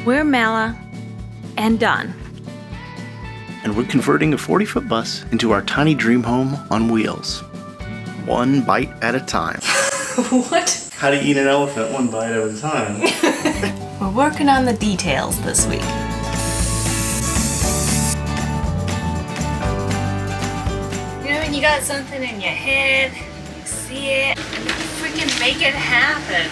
We're Mala and Don. And we're converting a 40-foot bus into our tiny dream home on wheels. One bite at a time. What? How do you eat an elephant one bite at a time? We're working on the details this week. You know when you got something in your head, you see it, and you freaking make it happen.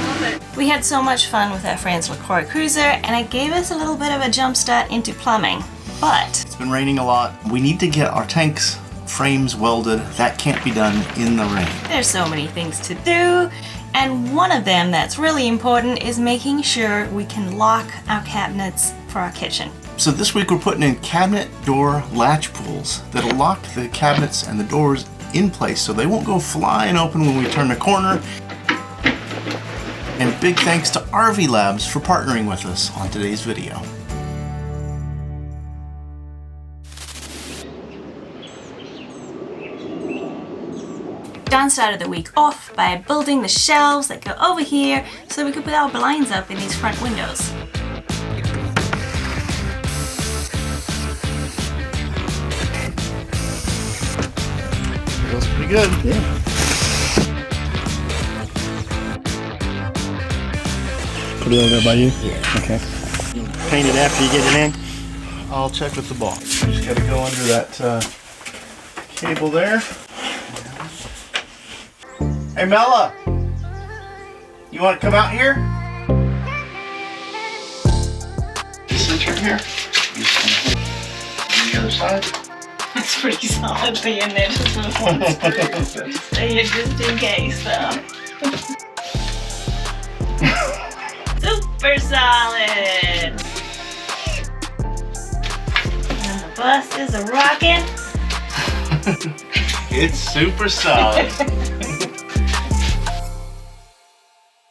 Love it. We had so much fun with our friend's LaCroix Cruiser, and it gave us a little bit of a jump start into plumbing. But It's been raining a lot. We need to get our tanks frames welded. That can't be done in the rain. there's so many things to do, and one of them that's really important is making sure we can lock our cabinets for our kitchen. So this week we're putting in cabinet door latch pulls that'll lock the cabinets and the doors in place so they won't go flying open when we turn the corner. And big thanks to RV Labs for partnering with us on today's video. Don started the week off by building the shelves that go over here so we could put our blinds up in these front windows. Feels pretty good. Yeah. Put it over there by you? Yeah. Okay. Paint it after you get it in. I'll check with the boss. Just gotta go under that cable there. Hey Mella, you want to come out here? Just center here. On the other side. It's pretty solidly in there just with one screw. Just in case though. Super solid! And the bus is a rockin'. It's super solid.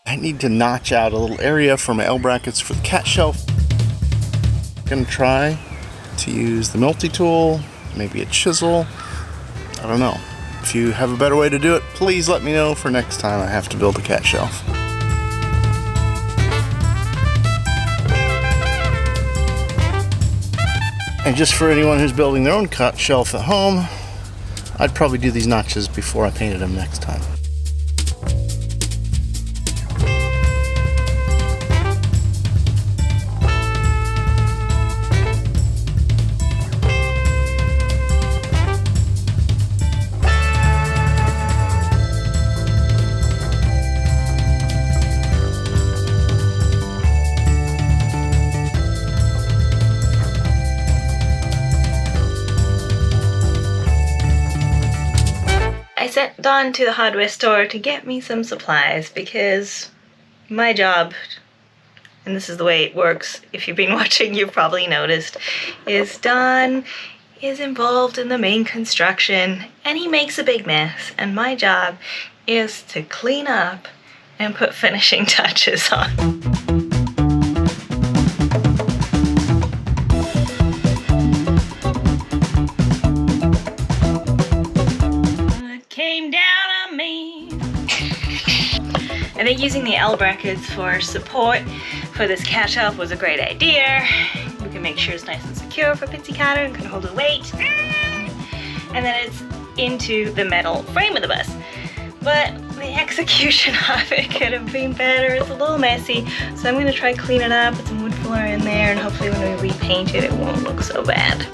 I need to notch out a little area for my L brackets for the cat shelf. I'm gonna try to use the multi-tool, maybe a chisel. I don't know. If you have a better way to do it, please let me know for next time I have to build a cat shelf. And just for anyone who's building their own cat shelf at home, I'd probably do these notches before I painted them next time. I sent Don to the hardware store to get me some supplies because my job, and this is the way it works, if you've been watching you've probably noticed, is Don is involved in the main construction and he makes a big mess, and my job is to clean up and put finishing touches on. Came down on me. I think using the L brackets for support for this cat shelf was a great idea. We can make sure it's nice and secure for Pitsy Carter and can hold the weight. And then it's into the metal frame of the bus. But the execution of it could have been better. It's a little messy, so I'm gonna try clean it up, put some wood filler in there, and hopefully when we repaint it, it won't look so bad.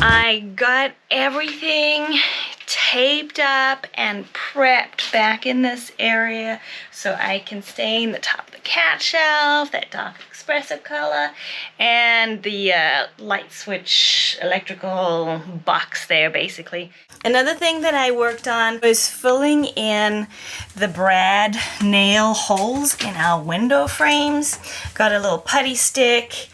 I got everything taped up and prepped back in this area so I can stain the top of the cat shelf, that dark espresso color, and the light switch electrical box there basically. Another thing that I worked on was filling in the brad nail holes in our window frames. Got a little putty stick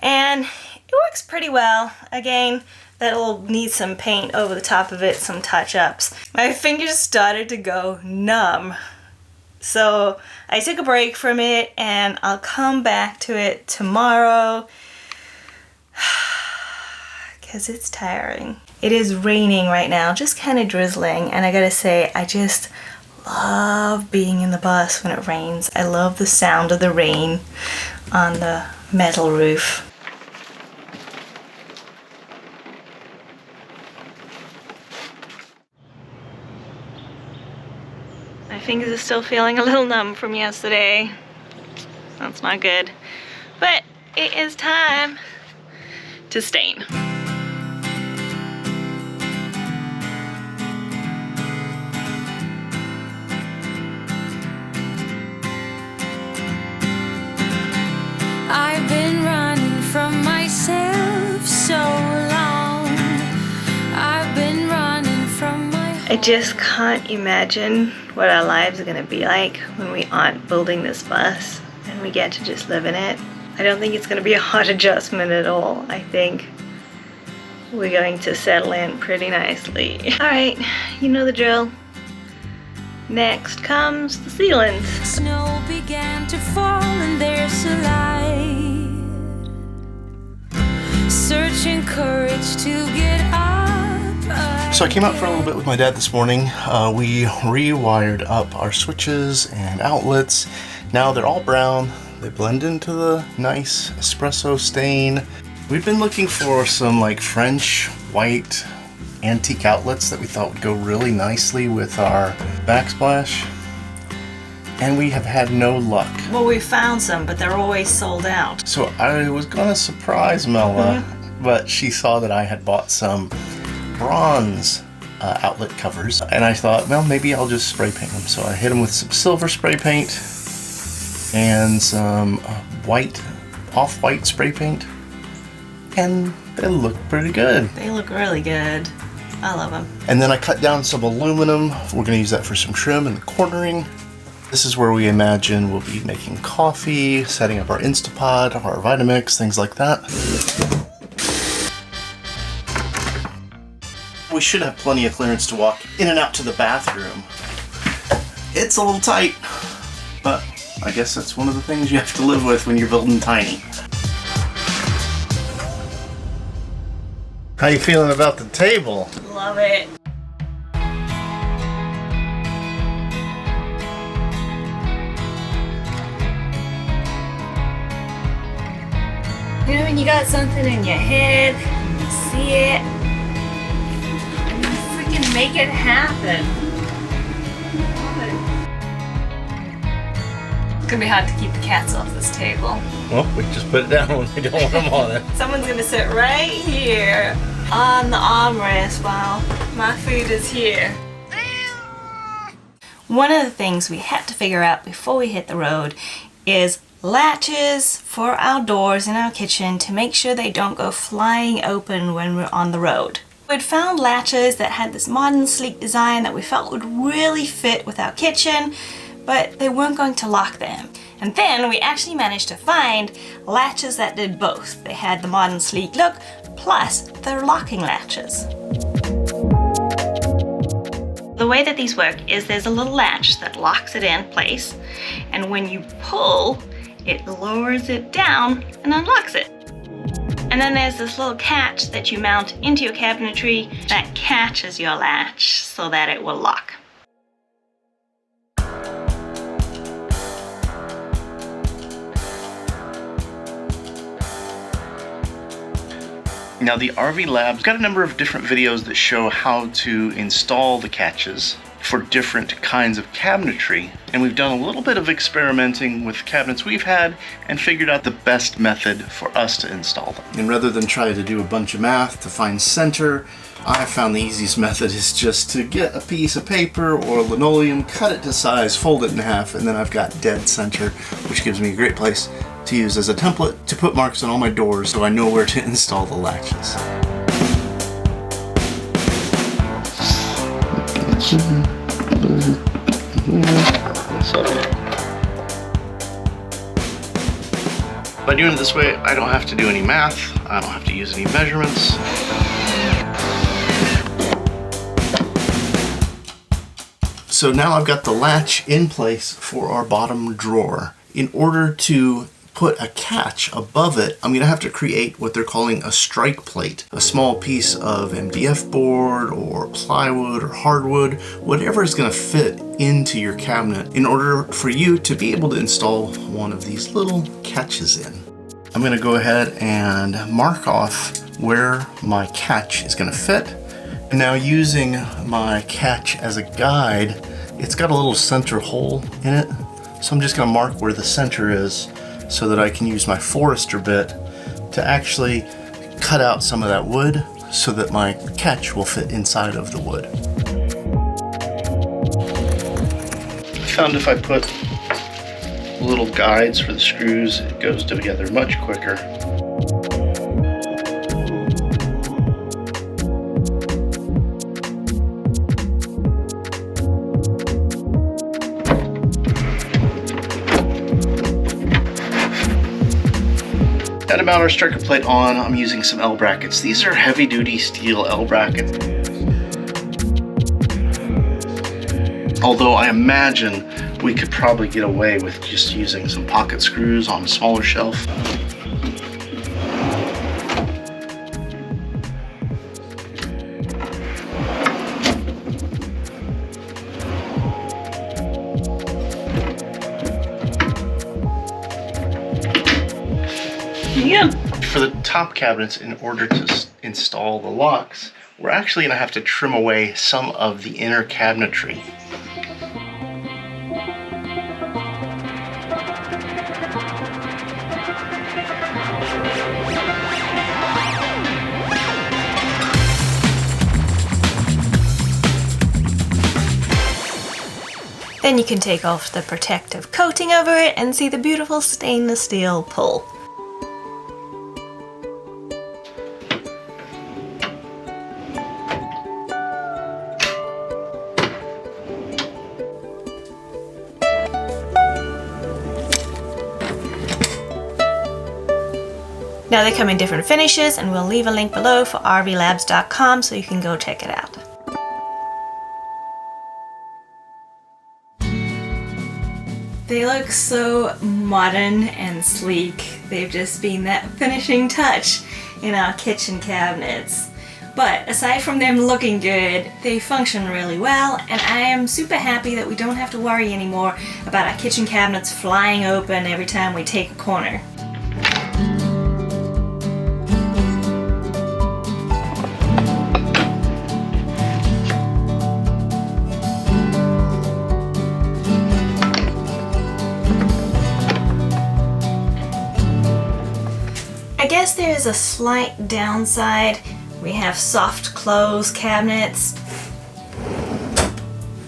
and it works pretty well. Again, that'll need some paint over the top of it, some touch-ups. My fingers started to go numb. So I took a break from it and I'll come back to it tomorrow because it's tiring. It is raining right now, just kind of drizzling, and I gotta say, I just love being in the bus when it rains. I love the sound of the rain on the metal roof. My fingers are still feeling a little numb from yesterday. That's not good. But it is time to stain. I've been running from myself so long. I've been running from my I just can't imagine what our lives are going to be like when we aren't building this bus and we get to just live in it. I don't think it's going to be a hard adjustment at all. I think we're going to settle in pretty nicely. Alright, you know the drill. Next comes the sealant. snow began to fall and there's a light. Searching courage to get up. So I came out for a little bit with my dad this morning. We rewired up our switches and outlets. Now they're all brown. They blend into the nice espresso stain. We've been looking for some like French white antique outlets that we thought would go really nicely with our backsplash, and we have had no luck. Well, we found some, but they're always sold out. So I was gonna surprise Mella, but she saw that I had bought some bronze outlet covers, and I thought, well, maybe I'll just spray paint them. So I hit them with some silver spray paint and some off-white spray paint, and they look pretty good. They look really good. I love them. And then I cut down some aluminum. We're gonna use that for some trim and cornering. This is where we imagine we'll be making coffee, setting up our Instapot, our Vitamix, things like that. We should have plenty of clearance to walk in and out to the bathroom. It's a little tight, but I guess that's one of the things you have to live with when you're building tiny. How you feeling about the table? Love it. You know when you got something in your head, and you see it, and you freaking make it happen. It's gonna be hard to keep the cats off this table. Well, we just put it down when we don't want them on it. Someone's gonna sit right here on the armrest while my food is here. One of the things we had to figure out before we hit the road is latches for our doors in our kitchen to make sure they don't go flying open when we're on the road. We'd found latches that had this modern sleek design that we felt would really fit with our kitchen, but they weren't going to lock them. And then we actually managed to find latches that did both. They had the modern sleek look, plus they're locking latches. The way that these work is there's a little latch that locks it in place, and when you pull, it lowers it down and unlocks it. And then there's this little catch that you mount into your cabinetry that catches your latch so that it will lock. Now the RV Lab's got a number of different videos that show how to install the catches for different kinds of cabinetry, and we've done a little bit of experimenting with cabinets we've had and figured out the best method for us to install them. And rather than try to do a bunch of math to find center, I found the easiest method is just to get a piece of paper or linoleum, cut it to size, fold it in half, and then I've got dead center, which gives me a great place to use as a template to put marks on all my doors so I know where to install the latches. By doing it this way, I don't have to do any math, I don't have to use any measurements. So now I've got the latch in place for our bottom drawer. In order to put a catch above it, I'm gonna have to create what they're calling a strike plate. A small piece of MDF board or plywood or hardwood, whatever is gonna fit into your cabinet in order for you to be able to install one of these little catches in. I'm gonna go ahead and mark off where my catch is gonna fit. And now using my catch as a guide, it's got a little center hole in it. So I'm just gonna mark where the center is so that I can use my forester bit to actually cut out some of that wood so that my catch will fit inside of the wood. I found if I put little guides for the screws, it goes together much quicker. Now to mount our striker plate on, I'm using some L brackets. These are heavy duty steel L brackets. Although I imagine we could probably get away with just using some pocket screws on a smaller shelf. Yeah. For the top cabinets, in order to install the locks, we're actually gonna have to trim away some of the inner cabinetry. Then you can take off the protective coating over it and see the beautiful stainless steel pull. Now they come in different finishes, and we'll leave a link below for rvlabs.com so you can go check it out. They look so modern and sleek. They've just been that finishing touch in our kitchen cabinets. But aside from them looking good, they function really well, and I am super happy that we don't have to worry anymore about our kitchen cabinets flying open every time we take a corner. I guess there is a slight downside. We have soft close cabinets.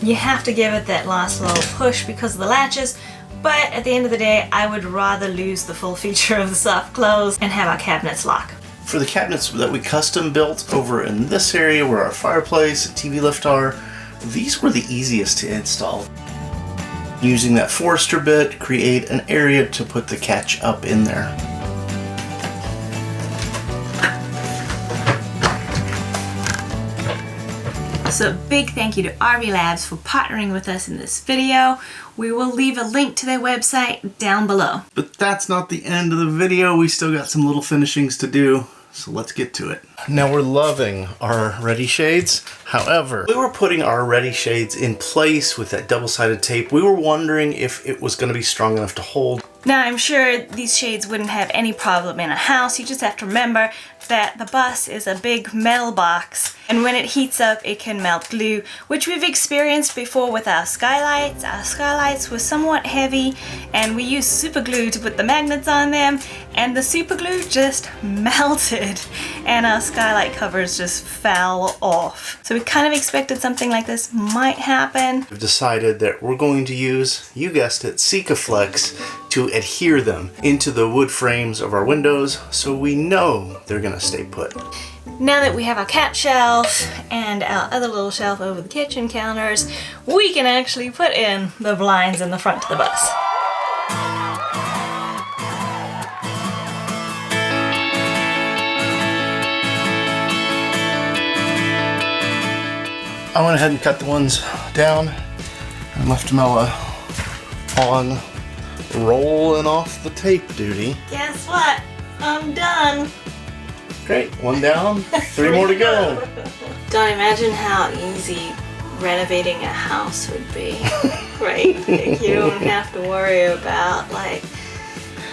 You have to give it that last little push because of the latches, but at the end of the day, I would rather lose the full feature of the soft close and have our cabinets lock. For the cabinets that we custom built over in this area where our fireplace and TV lift are, these were the easiest to install. Using that forester bit, create an area to put the catch up in there. So big thank you to RV Labs for partnering with us in this video. We will leave a link to their website down below. But that's not the end of the video. We still got some little finishings to do. So let's get to it. Now we're loving our ready shades. However, we were putting our ready shades in place with that double-sided tape. We were wondering if it was going to be strong enough to hold. Now I'm sure these shades wouldn't have any problem in a house. You just have to remember that the bus is a big metal box, and when it heats up it can melt glue, which we've experienced before with our skylights. Our skylights were somewhat heavy and we used super glue to put the magnets on them, and the super glue just melted and our skylight covers just fell off. So we kind of expected something like this might happen. We've decided that we're going to use, you guessed it, Sikaflex to adhere them into the wood frames of our windows so we know they're gonna stay put. Now that we have our cat shelf and our other little shelf over the kitchen counters, we can actually put in the blinds in the front of the bus. I went ahead and cut the ones down and left them on rolling off the tape duty. Guess what? I'm done. Great, one down, 3 more to go. Don't imagine how easy renovating a house would be, right? Like, you don't have to worry about like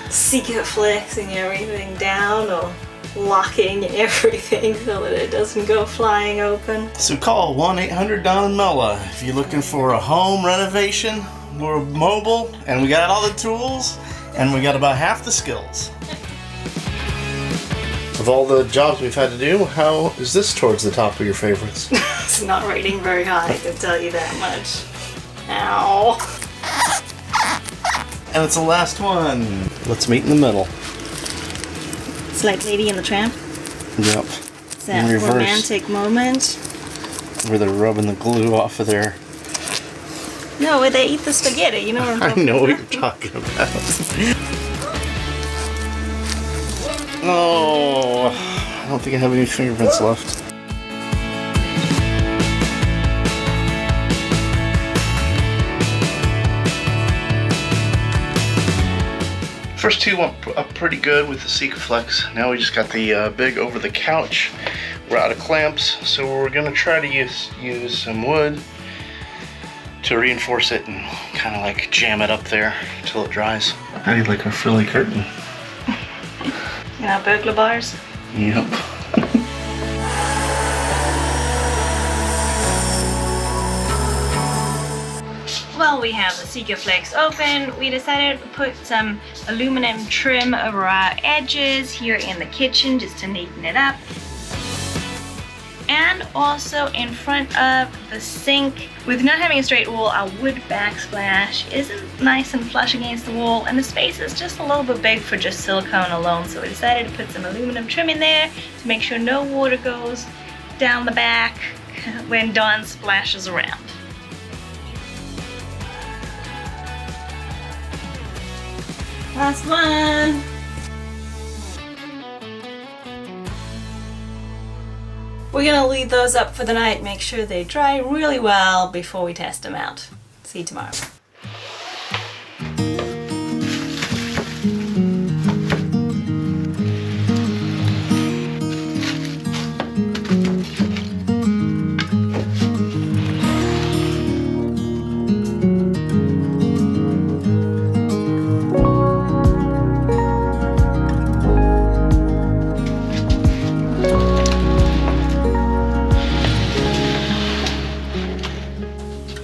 secret flexing everything down or locking everything so that it doesn't go flying open. So call 1-800-DON-MELA if you're looking for a home renovation. We're mobile and we got all the tools and we got about half the skills. Of all the jobs we've had to do, how is this towards the top of your favorites? It's not rating very high, I can tell you that much. Ow. And it's the last one. Let's meet in the middle. It's like Lady and the Tramp. Yep. It's that In reverse. romantic moment. Where they're rubbing the glue off of their... No, where they eat the spaghetti, you know what I'm I talking know about. what you're talking about. Oh, I don't think I have any fingerprints left. First two went up pretty good with the Sikaflex. Now we just got the big over the couch. We're out of clamps, so we're gonna try to use some wood to reinforce it and kind of like jam it up there until it dries. How do you like a frilly curtain? You know, burglar bars? Yep. While we have the Sikaflex open, we decided to put some aluminum trim over our edges here in the kitchen just to neaten it up. And also in front of the sink. With not having a straight wall, our wood backsplash isn't nice and flush against the wall, and the space is just a little bit big for just silicone alone, so we decided to put some aluminum trim in there to make sure no water goes down the back when Dawn splashes around. Last one! We're gonna leave those up for the night, make sure they dry really well before we test them out. See you tomorrow.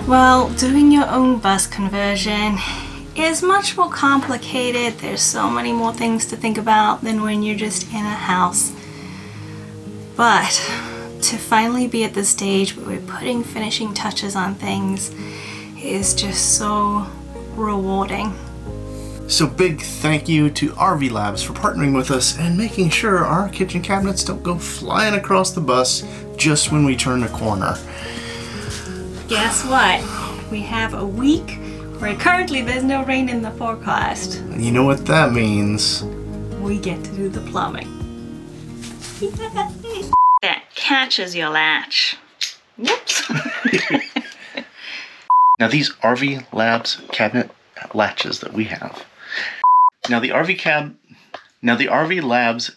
Well, doing your own bus conversion is much more complicated. There's so many more things to think about than when you're just in a house. But to finally be at the stage where we're putting finishing touches on things is just so rewarding. So big thank you to RV Labs for partnering with us and making sure our kitchen cabinets don't go flying across the bus just when we turn the corner. Guess what? We have a week where currently there's no rain in the forecast. And you know what that means. We get to do the plumbing. That catches your latch. Whoops. Now these RV Labs cabinet latches that we have. Now the RV Labs.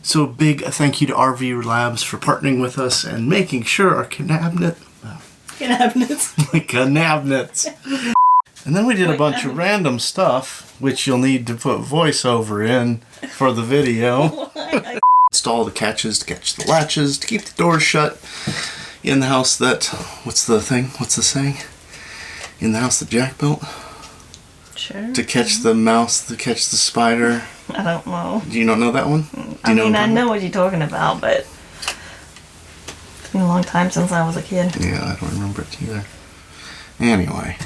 So a big thank you to RV Labs for partnering with us and making sure our cabinets. And then we did a bunch of random stuff, which you'll need to put voiceover in for the video. Install the catches to catch the latches, to keep the doors shut. In the house that, what's the saying? In the house that Jack built? Sure. To catch the mouse, to catch the spider. I don't know. Do you not know that one? I know what you're talking about, but it's been a long time since I was a kid. Yeah, I don't remember it either. Anyway.